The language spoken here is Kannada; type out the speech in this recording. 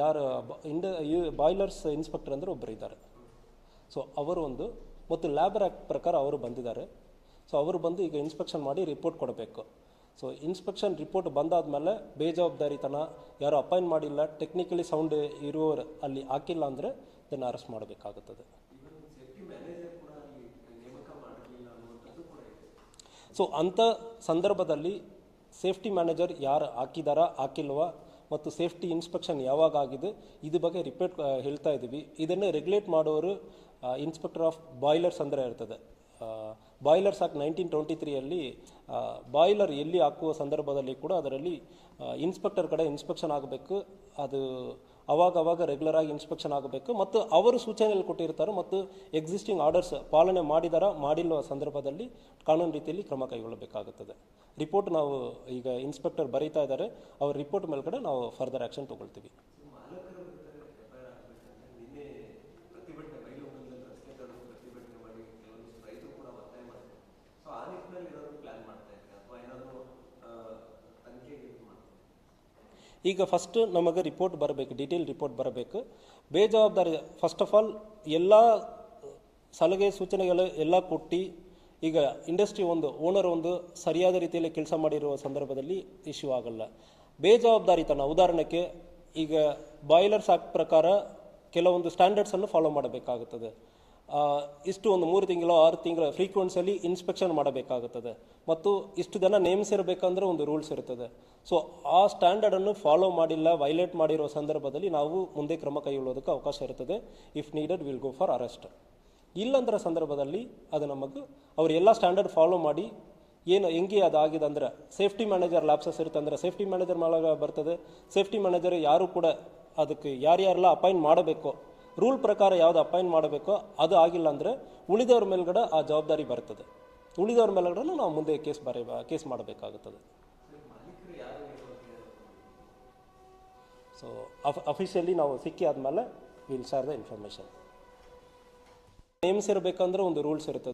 ಯಾರು ಬಾಯ್ಲರ್ಸ್ ಇನ್ಸ್ಪೆಕ್ಟರ್ ಅಂದರೆ ಒಬ್ಬರು ಇದ್ದಾರೆ. ಸೊ ಅವರು ಒಂದು ಮತ್ತು ಲ್ಯಾಬರ್ ಆ್ಯಕ್ಟ್ ಪ್ರಕಾರ ಅವರು ಬಂದಿದ್ದಾರೆ. ಸೊ ಅವರು ಬಂದು ಈಗ ಇನ್ಸ್ಪೆಕ್ಷನ್ ಮಾಡಿ ರಿಪೋರ್ಟ್ ಕೊಡಬೇಕು. ಸೊ ಇನ್ಸ್ಪೆಕ್ಷನ್ ರಿಪೋರ್ಟ್ ಬಂದಾದಮೇಲೆ ಬೇಜವಾಬ್ದಾರಿತನ ಯಾರು ಅಪಾಯಿಂಟ್ ಮಾಡಿಲ್ಲ, ಟೆಕ್ನಿಕಲಿ ಸೌಂಡ್ ಇರುವವರು ಅಲ್ಲಿ ಹಾಕಿಲ್ಲ ಅಂದರೆ ಇದನ್ನು ಅರೆಸ್ಟ್ ಮಾಡಬೇಕಾಗುತ್ತದೆ. ಸೊ ಅಂಥ ಸಂದರ್ಭದಲ್ಲಿ ಸೇಫ್ಟಿ ಮ್ಯಾನೇಜರ್ ಯಾರು ಹಾಕಿದಾರಾ ಹಾಕಿಲ್ವಾ ಮತ್ತು ಸೇಫ್ಟಿ ಇನ್ಸ್ಪೆಕ್ಷನ್ ಯಾವಾಗ ಆಗಿದೆ ಇದ್ರ ಬಗ್ಗೆ ರಿಪೋರ್ಟ್ ಹೇಳ್ತಾ ಇದ್ದೀವಿ. ಇದನ್ನು ರೆಗ್ಯುಲೇಟ್ ಮಾಡೋರು ಇನ್ಸ್ಪೆಕ್ಟರ್ ಆಫ್ ಬಾಯ್ಲರ್ಸ್ ಅಂದರೆ ಇರ್ತದೆ. ಬಾಯ್ಲರ್ಸ್ ಆಕ್ಟ್ 1923 ಬಾಯ್ಲರ್ ಎಲ್ಲಿ ಹಾಕುವ ಸಂದರ್ಭದಲ್ಲಿ ಕೂಡ ಅದರಲ್ಲಿ ಇನ್ಸ್ಪೆಕ್ಟರ್ ಕಡೆ ಇನ್ಸ್ಪೆಕ್ಷನ್ ಆಗಬೇಕು. ಅದು ಅವಾಗ ರೆಗ್ಯುಲರ್ ಆಗಿ ಇನ್ಸ್ಪೆಕ್ಷನ್ ಆಗಬೇಕು ಮತ್ತು ಅವರು ಸೂಚನೆಯಲ್ಲಿ ಕೊಟ್ಟಿರ್ತಾರೆ ಮತ್ತು ಎಕ್ಸಿಸ್ಟಿಂಗ್ ಆರ್ಡರ್ಸ್ ಪಾಲನೆ ಮಾಡಿಲ್ಲ ಸಂದರ್ಭದಲ್ಲಿ ಕಾನೂನು ರೀತಿಯಲ್ಲಿ ಕ್ರಮ ಕೈಗೊಳ್ಳಬೇಕಾಗುತ್ತದೆ. ರಿಪೋರ್ಟ್ ನಾವು ಈಗ ಇನ್ಸ್ಪೆಕ್ಟರ್ ಬರೀತಾ ಇದ್ದಾರೆ, ಅವ್ರ ರಿಪೋರ್ಟ್ ಮೇಲ್ಗಡೆ ನಾವು ಫರ್ದರ್ ಆ್ಯಕ್ಷನ್ ತೊಗೊಳ್ತೀವಿ. ಈಗ ಫಸ್ಟ್ ನಮಗೆ ರಿಪೋರ್ಟ್ ಬರಬೇಕು, ಡೀಟೇಲ್ ರಿಪೋರ್ಟ್ ಬರಬೇಕು. ಬೇಜವಾಬ್ದಾರಿ ಫಸ್ಟ್ ಆಫ್ ಆಲ್ ಎಲ್ಲ ಸಲಹೆ ಸೂಚನೆಗಳು ಎಲ್ಲ ಕೊಟ್ಟು ಈಗ ಇಂಡಸ್ಟ್ರಿ ಓನರ್ ಸರಿಯಾದ ರೀತಿಯಲ್ಲಿ ಕೆಲಸ ಮಾಡಿರುವ ಸಂದರ್ಭದಲ್ಲಿ ಇಶ್ಯೂ ಆಗಲ್ಲ. ಬೇಜವಾಬ್ದಾರಿತನ ಉದಾಹರಣೆಗೆ ಈಗ ಬಾಯ್ಲರ್ಸ್ ಆಕ್ಟ್ ಪ್ರಕಾರ ಕೆಲವೊಂದು ಸ್ಟ್ಯಾಂಡರ್ಡ್ಸನ್ನು ಫಾಲೋ ಮಾಡಬೇಕಾಗುತ್ತದೆ. ಇಷ್ಟು 3 ತಿಂಗಳು 6 ತಿಂಗಳ ಫ್ರೀಕ್ವೆನ್ಸಿಯಲ್ಲಿ ಇನ್ಸ್ಪೆಕ್ಷನ್ ಮಾಡಬೇಕಾಗುತ್ತದೆ ಮತ್ತು ಇಷ್ಟು ಜನ ನೇಮಿಸಿರಬೇಕಂದ್ರೆ ಒಂದು ರೂಲ್ಸ್ ಇರ್ತದೆ. ಸೊ ಆ ಸ್ಟ್ಯಾಂಡರ್ಡನ್ನು ಫಾಲೋ ಮಾಡಿಲ್ಲ, ವೈಲೇಟ್ ಮಾಡಿರೋ ಸಂದರ್ಭದಲ್ಲಿ ನಾವು ಮುಂದೆ ಕ್ರಮ ಕೈಗೊಳ್ಳೋದಕ್ಕೆ ಅವಕಾಶ ಇರ್ತದೆ. If needed will go for arrest. ಇಲ್ಲಂದ್ರ ಸಂದರ್ಭದಲ್ಲಿ ಅದು ನಮಗೆ ಅವ್ರು ಎಲ್ಲ ಸ್ಟ್ಯಾಂಡರ್ಡ್ ಫಾಲೋ ಮಾಡಿ ಹೆಂಗೆ ಅದಾಗಿದೆ ಅಂದರೆ ಸೇಫ್ಟಿ ಮ್ಯಾನೇಜರ್ ಲ್ಯಾಪ್ಸಸ್ ಇರುತ್ತೆ ಅಂದರೆ ಸೇಫ್ಟಿ ಮ್ಯಾನೇಜರ್ ಮೇಲೆ ಬರ್ತದೆ. ಸೇಫ್ಟಿ ಮ್ಯಾನೇಜರ್ ಯಾರು ಕೂಡ ಅದಕ್ಕೆ ಯಾರ್ಯಾರೆಲ್ಲ ಅಪಾಯಿಂಟ್ ಮಾಡಬೇಕು, ರೂಲ್ ಪ್ರಕಾರ ಯಾವುದು ಅಪಾಯಿಂಟ್ ಮಾಡಬೇಕೋ ಅದು ಆಗಿಲ್ಲ ಅಂದರೆ ಉಳಿದವ್ರ ಮೇಲ್ಗಡೆ ಆ ಜವಾಬ್ದಾರಿ ಬರ್ತದೆ. ಉಳಿದವ್ರ ಮೇಲ್ಗಡೆ ನಾವು ಮುಂದೆ ಕೇಸ್ ಮಾಡಬೇಕಾಗುತ್ತದೆ. ಸೊ ಅಫಿಷಿಯಲಿ ನಾವು ಸಿಕ್ಕಿ ಆದಮೇಲೆ ವಿಲ್ ಶೇರ್ ದ ಇನ್ಫಾರ್ಮೇಷನ್. ನೇಮಿಸಿರಬೇಕಂದ್ರೆ ಒಂದು ರೂಲ್ಸ್ ಇರ್ತದೆ.